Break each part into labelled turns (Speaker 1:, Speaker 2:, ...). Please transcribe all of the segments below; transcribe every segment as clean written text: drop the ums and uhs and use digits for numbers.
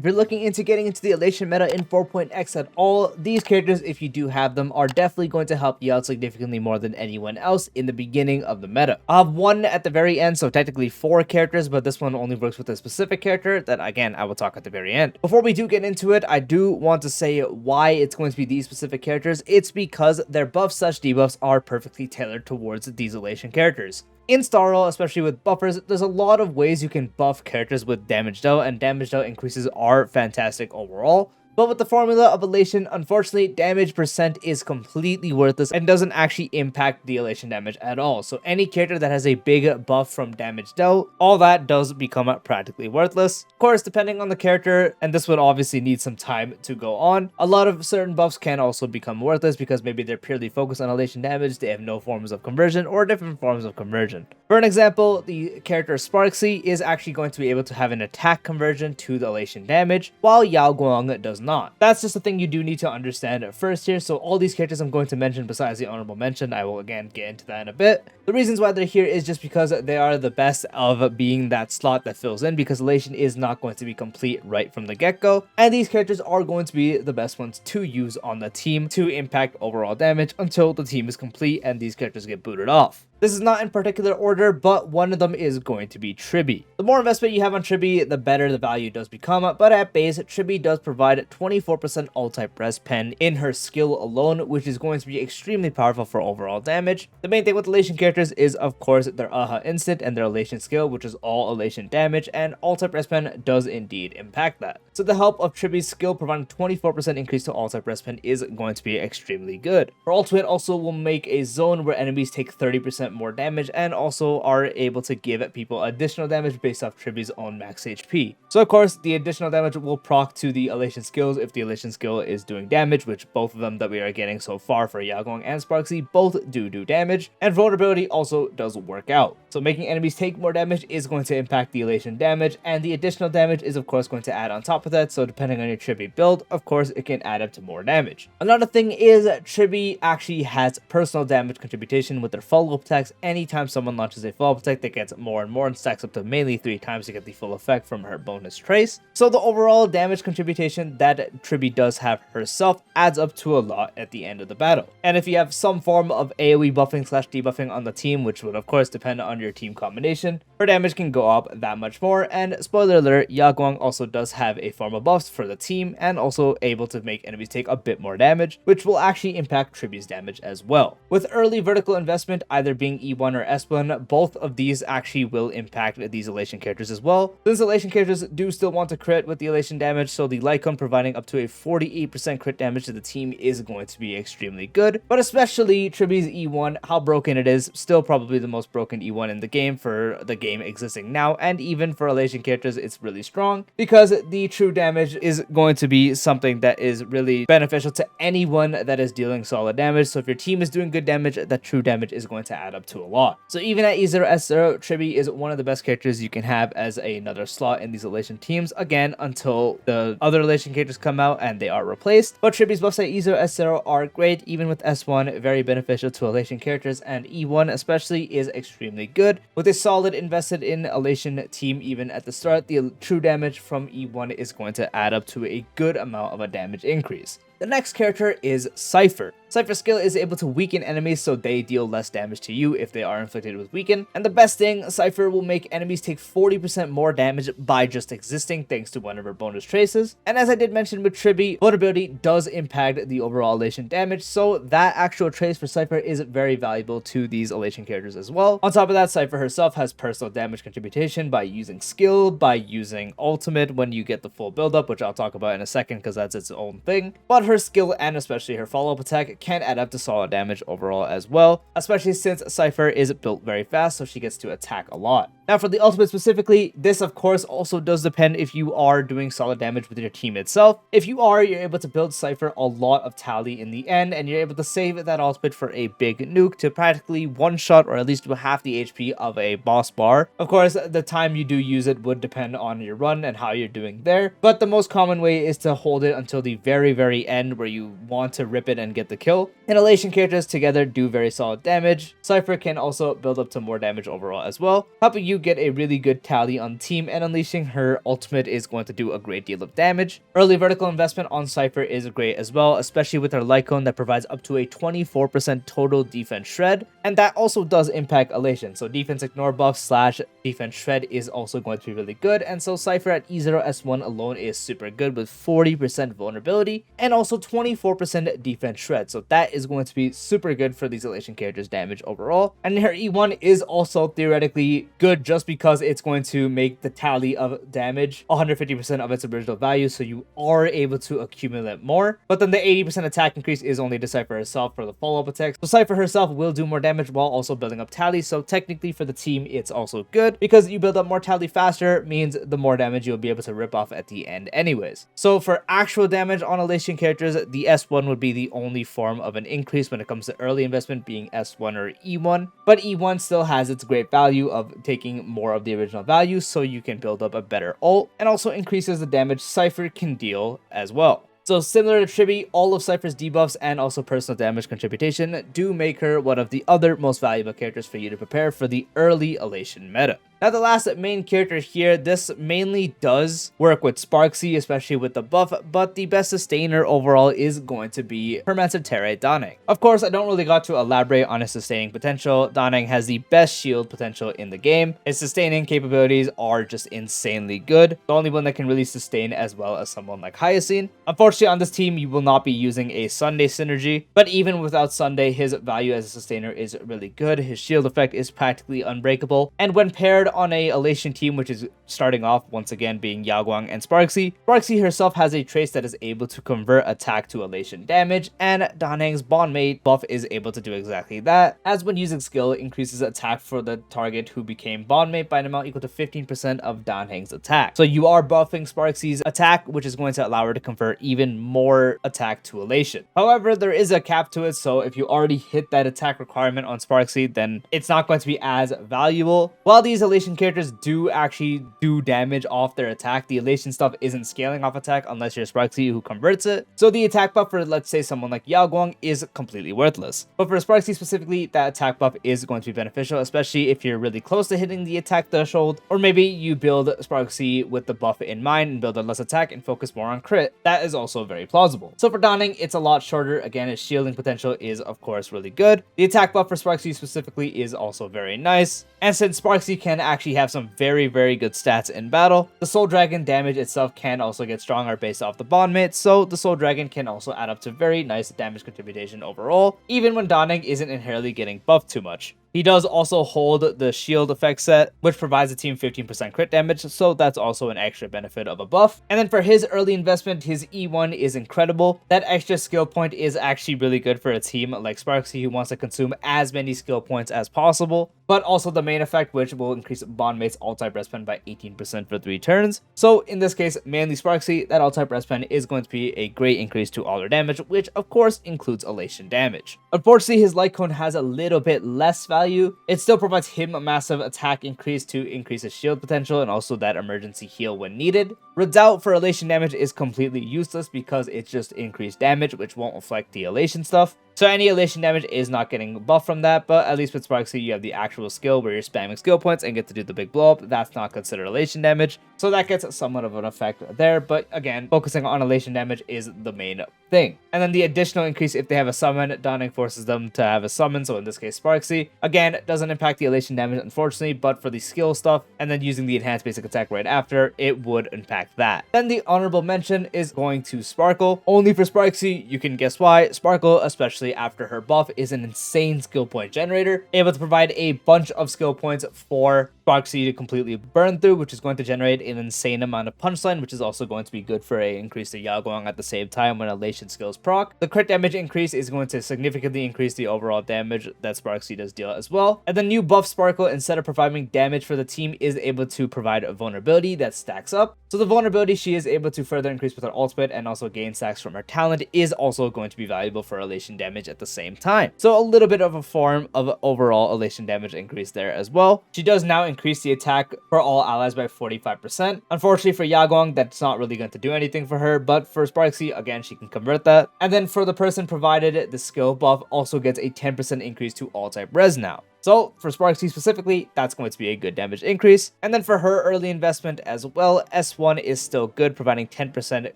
Speaker 1: If you're looking into getting into the Elation meta in 4.x at all, these characters, if you do have them, are definitely going to help you out significantly more than anyone else in the beginning of the meta. I'll have one at the very end, so technically 4 characters, but this one only works with a specific character that, again, I will talk at the very end. Before we do get into it, I do want to say why it's going to be these specific characters. It's because their buffs/debuffs are perfectly tailored towards these Elation characters. In Starro, especially with buffers, there's a lot of ways you can buff characters with damage dealt, and damage dealt increases are fantastic overall. But with the formula of Elation, unfortunately, damage percent is completely worthless and doesn't actually impact the Elation damage at all. So any character that has a big buff from damage dealt, all that does become practically worthless. Of course, depending on the character, and this would obviously need some time to go on, a lot of certain buffs can also become worthless because maybe they're purely focused on Elation damage, they have no forms of conversion or different forms of conversion. For an example, the character Sparxie is actually going to be able to have an attack conversion to the Elation damage, while Yao Guang does not. That's just a thing you do need to understand first here. So all these characters I'm going to mention besides the honorable mention, I will again get into that in a bit. The reasons why they're here is just because they are the best of being that slot that fills in, because Elation is not going to be complete right from the get-go, and these characters are going to be the best ones to use on the team to impact overall damage until the team is complete and these characters get booted off. This is not in particular order, but one of them is going to be Tribi. The more investment you have on Tribi, the better the value does become, but at base, Tribi does provide 24% all-type rest pen in her skill alone, which is going to be extremely powerful for overall damage. The main thing with Elation characters is, of course, their Aha instant and their Elation skill, which is all Elation damage, and all-type rest pen does indeed impact that. So the help of Tribi's skill providing 24% increase to all-type rest pen is going to be extremely good. Her ultimate also will make a zone where enemies take 30% more damage and also are able to give people additional damage based off Tribi's own max HP. So of course, the additional damage will proc to the Elation skills if the Elation skill is doing damage, which both of them that we are getting so far for Yao Guang and Sparxie both do damage, and vulnerability also does work out. So making enemies take more damage is going to impact the Elation damage, and the additional damage is of course going to add on top of that, so depending on your Tribi build, of course it can add up to more damage. Another thing is Tribi actually has personal damage contribution with their follow-up attacks. Anytime someone launches a follow-up attack, that gets more and more and stacks up to mainly 3 times to get the full effect from her bonus trace. So the overall damage contribution that Tribi does have herself adds up to a lot at the end of the battle. And if you have some form of AoE buffing/debuffing on the team, which would of course depend on your team combination, her damage can go up that much more. And spoiler alert, Yao Guang also does have a form of buffs for the team and also able to make enemies take a bit more damage, which will actually impact Tribi's damage as well. With early vertical investment either being E1 or S1, both of these actually will impact these Elation characters as well. Since Elation characters do still want to crit with the Elation damage, so the Lycon providing up to a 48% crit damage to the team is going to be extremely good. But especially Tribi's E1, how broken it is, still probably the most broken E1 in the game for the game existing now, and even for Elation characters it's really strong because the true damage is going to be something that is really beneficial to anyone that is dealing solid damage. So if your team is doing good damage, that true damage is going to add up to a lot. So even at E0 S0, Tribi is one of the best characters you can have as another slot in these Elation teams, again until the other Elation characters come out and they are replaced. But Tribi's buffs at E0 S0 are great, even with S1 very beneficial to Elation characters, and E1 especially is extremely good. With a solid invested in Elation team even at the start, the true damage from E1 is going to add up to a good amount of a damage increase. The next character is Cypher. Cypher's skill is able to weaken enemies so they deal less damage to you if they are inflicted with weaken. And the best thing, Cypher will make enemies take 40% more damage by just existing thanks to one of her bonus traces. And as I did mention with Tribi, vulnerability does impact the overall Elation damage, so that actual trace for Cypher is very valuable to these Elation characters as well. On top of that, Cypher herself has personal damage contribution by using skill, by using ultimate when you get the full build-up, which I'll talk about in a second because that's its own thing. But her skill and especially her follow-up attack can add up to solid damage overall as well, especially since Cypher is built very fast, so she gets to attack a lot. Now for the ultimate specifically, this of course also does depend if you are doing solid damage with your team itself. If you are, you're able to build Cypher a lot of tally in the end, and you're able to save that ultimate for a big nuke to practically one-shot or at least do half the HP of a boss bar. Of course, the time you do use it would depend on your run and how you're doing there, but the most common way is to hold it until the very end where you want to rip it and get the kill. And Elation characters together do very solid damage. Cypher can also build up to more damage overall as well, helping you get a really good tally on team, and unleashing her ultimate is going to do a great deal of damage. Early vertical investment on Cypher is great as well, especially with her light cone that provides up to a 24% total defense shred, and that also does impact Elation. So defense ignore buff slash defense shred is also going to be really good, and so Cypher at E0S1 alone is super good with 40% vulnerability and also 24% defense shred. So that is going to be super good for these Elation characters' damage overall. And her E1 is also theoretically good just because it's going to make the tally of damage 150% of its original value, so you are able to accumulate more. But then the 80% attack increase is only to Cypher herself for the follow-up attacks. So Cypher herself will do more damage while also building up tally, so technically for the team it's also good because you build up more tally faster means the more damage you'll be able to rip off at the end anyways. So for actual damage on Elation characters, the S1 would be the only form of an increase when it comes to early investment, being S1 or E1, but E1 still has its great value of taking more of the original value, so you can build up a better ult, and also increases the damage Cypher can deal as well. So similar to Chibi, all of Cypher's debuffs and also personal damage contribution do make her one of the other most valuable characters for you to prepare for the early Elation meta. Now the last main character here, this mainly does work with Sparxie, especially with the buff, but the best sustainer overall is going to be her Massive Terrae Daneng. Of course, I don't really got to elaborate on his sustaining potential. Daneng has the best shield potential in the game. His sustaining capabilities are just insanely good. The only one that can really sustain as well as someone like Hyacinth. Unfortunately, on this team, you will not be using a Sunday synergy, but even without Sunday, his value as a sustainer is really good. His shield effect is practically unbreakable, and when paired on a Elation team, which is starting off once again being Yao Guang and Sparxie, Sparxie herself has a trace that is able to convert attack to Elation damage, and Daneng's bondmate buff is able to do exactly that, as when using skill, it increases attack for the target who became bondmate by an amount equal to 15% of Daneng's attack. So you are buffing Sparxie's attack, which is going to allow her to convert even more attack to Elation. However, there is a cap to it, so if you already hit that attack requirement on Sparxie, then it's not going to be as valuable. While these Elation characters do actually do damage off their attack, the Elation stuff isn't scaling off attack unless you're Sparxie who converts it. So the attack buff for, let's say, someone like Yao Guang is completely worthless. But for Sparxie specifically, that attack buff is going to be beneficial, especially if you're really close to hitting the attack threshold, or maybe you build Sparxie with the buff in mind and build a less attack and focus more on crit. That is also very plausible. So for Daneng, it's a lot shorter. Again, his shielding potential is of course really good. The attack buff for Sparxie specifically is also very nice. And since Sparxie can actually have some very good stats in battle, the Soul Dragon damage itself can also get stronger based off the bondmate, so the Soul Dragon can also add up to very nice damage contribution overall, even when Daneng isn't inherently getting buffed too much. He does also hold the shield effect set, which provides the team 15% crit damage, so that's also an extra benefit of a buff. And then for his early investment, his E1 is incredible. That extra skill point is actually really good for a team like Sparxie who wants to consume as many skill points as possible, but also the main effect, which will increase bondmate's alt-type rest pen by 18% for 3 turns. So in this case, mainly Sparxie, that alt-type rest pen is going to be a great increase to all their damage, which of course includes Elation damage. Unfortunately, his light cone has a little bit less value. It still provides him a massive attack increase to increase his shield potential and also that emergency heal when needed. Redoubt for Elation damage is completely useless because it's just increased damage, which won't affect the Elation stuff. So any Elation damage is not getting buffed from that, but at least with Sparxie, you have the actual skill where you're spamming skill points and get to do the big blow up. That's not considered Elation damage, so that gets somewhat of an effect there, but again, focusing on Elation damage is the main thing. And then the additional increase if they have a summon, Daneng forces them to have a summon, so in this case Sparxie. Again, it doesn't impact the Elation damage unfortunately, but for the skill stuff, and then using the enhanced basic attack right after, it would impact that. Then the honorable mention is going to Sparkle. Only for Sparxie, you can guess why. Sparkle, especially after her buff, is an insane skill point generator, able to provide a bunch of skill points for Sparxie to completely burn through, which is going to generate an insane amount of punchline, which is also going to be good for a increase to Yao Guang at the same time when Elation skills proc. The crit damage increase is going to significantly increase the overall damage that Sparxie does deal as well. And the new buff Sparkle, instead of providing damage for the team, is able to provide a vulnerability that stacks up. So the vulnerability she is able to further increase with her ultimate and also gain stacks from her talent is also going to be valuable for Elation damage at the same time. So a little bit of a form of overall Elation damage increase there as well. She does now increase the attack for all allies by 45%. Unfortunately for Yao Guang, that's not really going to do anything for her, but for Sparxie, again, she can convert that. And then for the person provided, the skill buff also gets a 10% increase to all type res now. So for Sparxie specifically, that's going to be a good damage increase. And then for her early investment as well, S1 is still good, providing 10%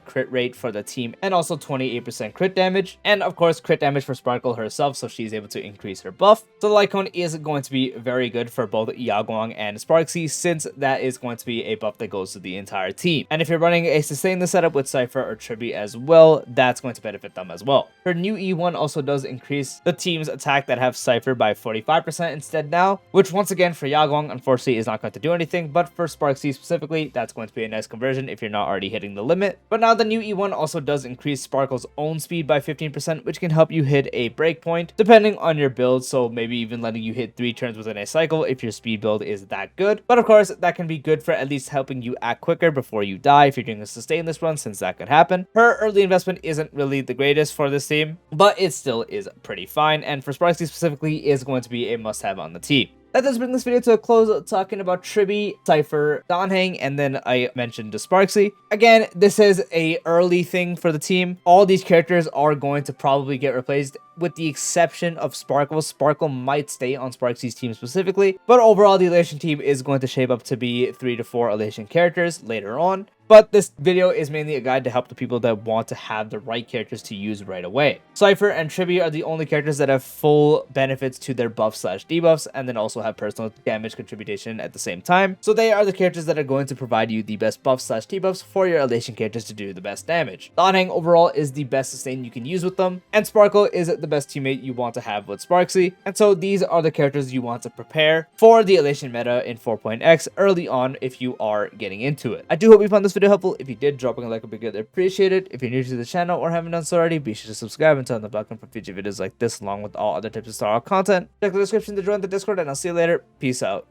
Speaker 1: crit rate for the team and also 28% crit damage. And of course, crit damage for Sparkle herself, so she's able to increase her buff. So the Light Cone is going to be very good for both Yao Guang and Sparxie, since that is going to be a buff that goes to the entire team. And if you're running a sustainless setup with Cypher or Tribi as well, that's going to benefit them as well. Her new E1 also does increase the team's attack that have Cypher by 45% instead now, which once again for Yao Guang unfortunately is not going to do anything, but for Sparxie specifically, that's going to be a nice conversion if you're not already hitting the limit. But now the new E1 also does increase Sparkle's own speed by 15%, which can help you hit a breakpoint depending on your build, so maybe even letting you hit 3 turns within a cycle if your speed build is that good. But of course, that can be good for at least helping you act quicker before you die if you're doing a sustainless run, since that could happen. Her early investment isn't really the greatest for this team, but it still is pretty fine, and for Sparxie specifically is going to be a must-have on the team. That does bring this video to a close, talking about Tribi, Cypher, Donhang, and then I mentioned Sparxie. Again, this is a early thing for the team. All these characters are going to probably get replaced, with the exception of Sparkle. Sparkle might stay on Sparxie's team specifically, but overall the Elation team is going to shape up to be 3 to 4 Elation characters later on. But this video is mainly a guide to help the people that want to have the right characters to use right away. Cypher and Tribi are the only characters that have full benefits to their buff/debuffs, and then also have personal damage contribution at the same time. So they are the characters that are going to provide you the best buff/debuffs for your Elation characters to do the best damage. Donhang overall is the best sustain you can use with them, and Sparkle is the best teammate you want to have with Sparxie. And so these are the characters you want to prepare for the Elation meta in 4.x early on if you are getting into it. I do hope you found this video helpful. If you did, dropping a like would be greatly appreciated. If you're new to the channel or haven't done so already, be sure to subscribe and turn on the bell for future videos like this, along with all other tips and style content. Check the description to join the Discord, and I'll see you later. Peace out.